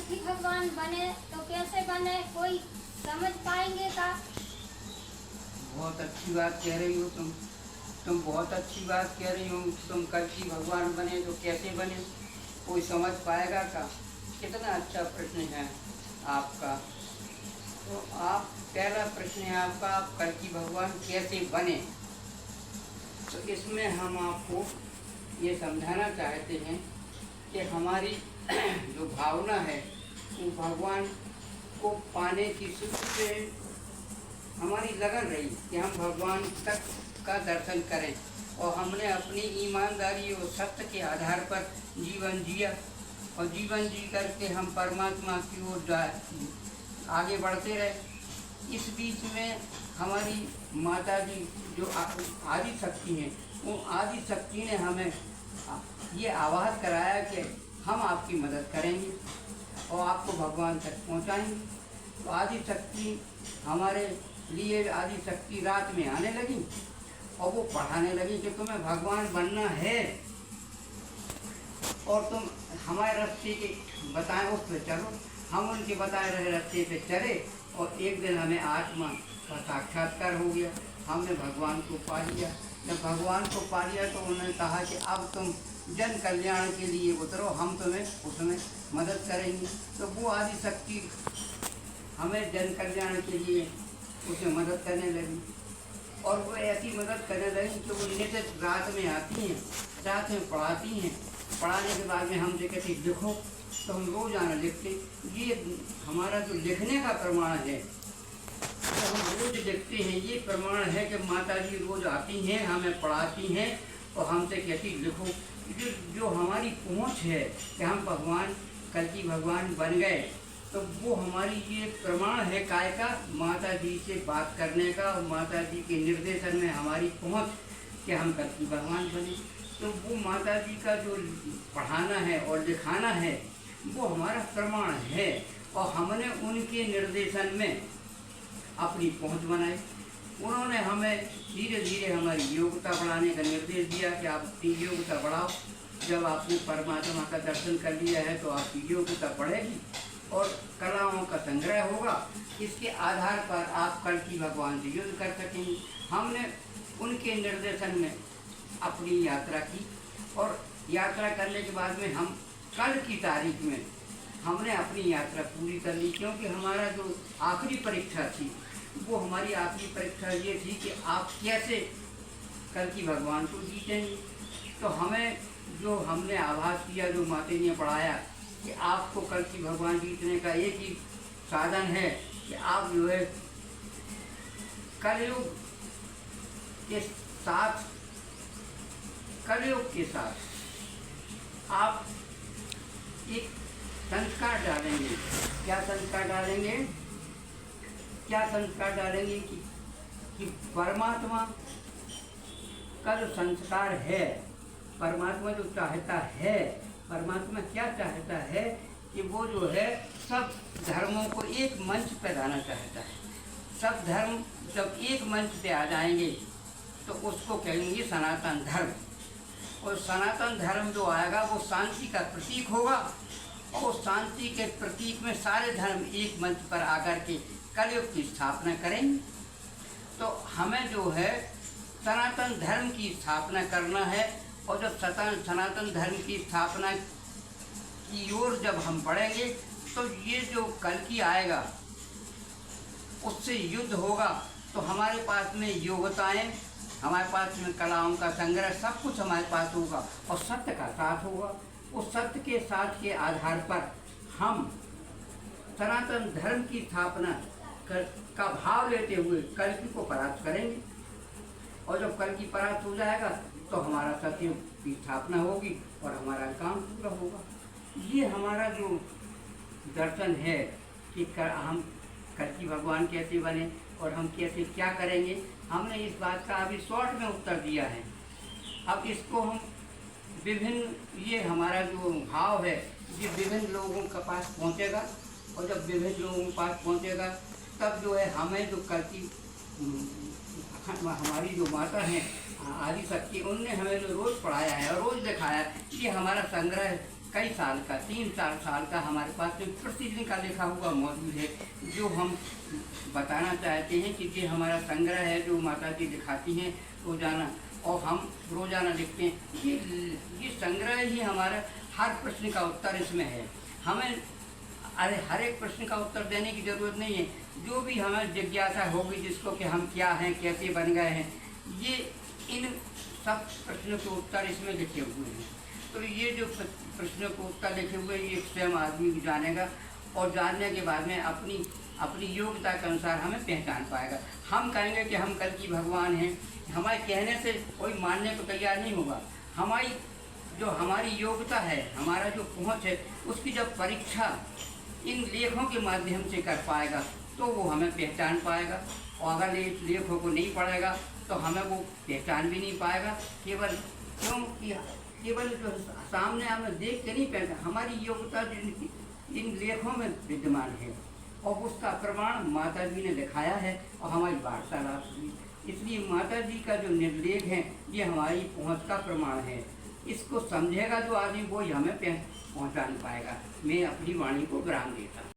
कल्कि भगवान बने तो कैसे बने, कोई समझ पाएंगे का? बहुत अच्छी बात कह रही हो तुम बहुत अच्छी बात कह रही हो। तुम कल्कि भगवान बने तो कैसे बने, कोई समझ पाएगा का? कितना अच्छा प्रश्न है आपका। तो आप पहला प्रश्न है आपका, आप कल्कि भगवान कैसे बने। तो इसमें हम आपको ये समझाना चाहते हैं कि हमारी जो भावना है वो भगवान को पाने की शुरू से हमारी लगन रही कि हम भगवान तक का दर्शन करें, और हमने अपनी ईमानदारी और सत्य के आधार पर जीवन जिया, और जीवन जी करके हम परमात्मा की ओर आगे बढ़ते रहे। इस बीच में हमारी माता जी जो आदि शक्ति हैं, वो आदि शक्ति ने हमें ये आवाज़ कराया कि हम आपकी मदद करेंगे और आपको भगवान तक पहुंचाएंगे। तो आदि शक्ति हमारे लिए, आदि शक्ति रात में आने लगी और वो पढ़ाने लगी कि तुम्हें भगवान बनना है और तुम हमारे रास्ते के बताए उस पर चलो। हम उनके बताए रहे रास्ते पे चले और एक दिन हमें आत्मा का साक्षात्कार हो गया, हमने भगवान को पा लिया। जब भगवान को पा लिया तो उन्होंने कहा कि अब तुम जन कल्याण के लिए उतरो, हम तुम्हें उसमें मदद करेंगे। तो वो आदि शक्ति हमें जन कल्याण के लिए उसमें मदद करने लगी, और वो ऐसी मदद करने लगी कि वो निश्चित रात में आती हैं, रात में पढ़ाती हैं। पढ़ाने के बाद में हमसे कहती लिखो, तो हम रोज़ाना लिखते। ये हमारा जो लिखने का प्रमाण है, तो हम रोज़ लिखते हैं। ये प्रमाण है कि माता जी रोज़ आती हैं, हमें पढ़ाती हैं और हमसे कहती लिखो। जो हमारी पहुँच है कि हम भगवान कल्कि भगवान बन गए, तो वो हमारी ये प्रमाण है काय का, माता जी से बात करने का, और माता जी के निर्देशन में हमारी पहुँच कि हम कल्कि भगवान बने। तो वो माता जी का जो पढ़ाना है और लिखाना है वो हमारा प्रमाण है, और हमने उनके निर्देशन में अपनी पहुँच बनाई। उन्होंने हमें धीरे धीरे हमारी योग्यता बढ़ाने का निर्देश दिया कि आप अपनी योग्यता बढ़ाओ। जब आपने परमात्मा का दर्शन कर लिया है तो आपकी योग्यता बढ़ेगी और कलाओं का संग्रह होगा। इसके आधार पर आप कल्कि भगवान से युद्ध कर सकेंगे। हमने उनके निर्देशन में अपनी यात्रा की, और यात्रा करने के बाद में हम कल की तारीख में हमने अपनी यात्रा पूरी कर ली, क्योंकि हमारा जो आखिरी परीक्षा थी वो हमारी आखिरी परीक्षा ये थी कि आप कैसे कल्कि भगवान को जीतेंगे। तो हमें जो हमने आभास किया, जो माता जी ने पढ़ाया कि आपको कल्कि भगवान जीतने का एक ही साधन है कि आप जो है कलयुग के साथ आप एक संस्कार डालेंगे। क्या संस्कार डालेंगे? कि परमात्मा का जो संस्कार है, परमात्मा जो चाहता है, परमात्मा क्या चाहता है कि वो जो है सब धर्मों को एक मंच पर लाना चाहता है। सब धर्म जब एक मंच पे आ जाएंगे तो उसको कहेंगे सनातन धर्म, और सनातन धर्म जो आएगा वो शांति का प्रतीक होगा, और शांति के प्रतीक में सारे धर्म एक मंच पर आकर के कलयुग की स्थापना करेंगे। तो हमें जो है सनातन धर्म की स्थापना करना है, और जब सनातन धर्म की स्थापना की ओर जब हम बढ़ेंगे तो ये जो कल्कि आएगा उससे युद्ध होगा। तो हमारे पास में योग्यताएं, हमारे पास में कलाओं का संग्रह, सब कुछ हमारे पास होगा, और सत्य का साथ होगा। उस सत्य के साथ के आधार पर हम सनातन धर्म की स्थापना का भाव लेते हुए कल्कि को परास्त करेंगे, और जब कल्कि परास्त हो जाएगा तो हमारा सत्ययुग की स्थापना होगी और हमारा काम पूरा होगा। ये हमारा जो दर्शन है कि हम कल्कि भगवान कैसे बने और हम कैसे क्या करेंगे, हमने इस बात का अभी शॉर्ट में उत्तर दिया है। अब इसको हम विभिन्न, ये हमारा जो भाव है ये विभिन्न लोगों के पास पहुंचेगा, और जब विभिन्न लोगों के पास पहुंचेगा तब जो है हमें जो कल्कि हमारी जो माता हैं आदि शक्ति, उनने हमें जो रोज़ पढ़ाया है और रोज़ दिखाया, ये हमारा संग्रह कई साल का 3-4 साल का हमारे पास जो प्रतिदिन का लिखा हुआ मौजूद है, जो हम बताना चाहते हैं कि ये हमारा संग्रह है जो माता जी दिखाती हैं रोजाना, और हम रोजाना लिखते हैं। ये संग्रह ही हमारा हर प्रश्न का उत्तर इसमें है। हमें हर एक प्रश्न का उत्तर देने की ज़रूरत नहीं है। जो भी हमें जिज्ञासा होगी जिसको कि हम क्या हैं, कैसे बन गए हैं, ये इन सब प्रश्नों के उत्तर इसमें लिखे हुए हैं। तो ये जो प्रश्नों के उत्तर लिखे हुए ये स्वयं आदमी जानेगा, और जानने के बाद में अपनी योग्यता के अनुसार हमें पहचान पाएगा। हम कहेंगे कि हम कल की भगवान हैं, हमारे कहने से कोई मानने को तैयार नहीं होगा। हमारी योग्यता है, हमारा जो पहुँच है, उसकी जब परीक्षा इन लेखों के माध्यम से कर पाएगा तो वो हमें पहचान पाएगा। और अगर इस लेखों को नहीं पढ़ेगा तो हमें वो पहचान भी नहीं पाएगा। केवल जो सामने हमें देख के नहीं पहचान, हमारी योग्यता इन लेखों में विद्यमान है, और उसका प्रमाण माता जी ने दिखाया है और हमारी वार्तालाप हुई। इसलिए माता जी का जो निर्लेख है ये हमारी पहुंच का प्रमाण है। इसको समझेगा जो आदमी वो ही हमें पहचान पाएगा। मैं अपनी वाणी को विराम देता हूँ।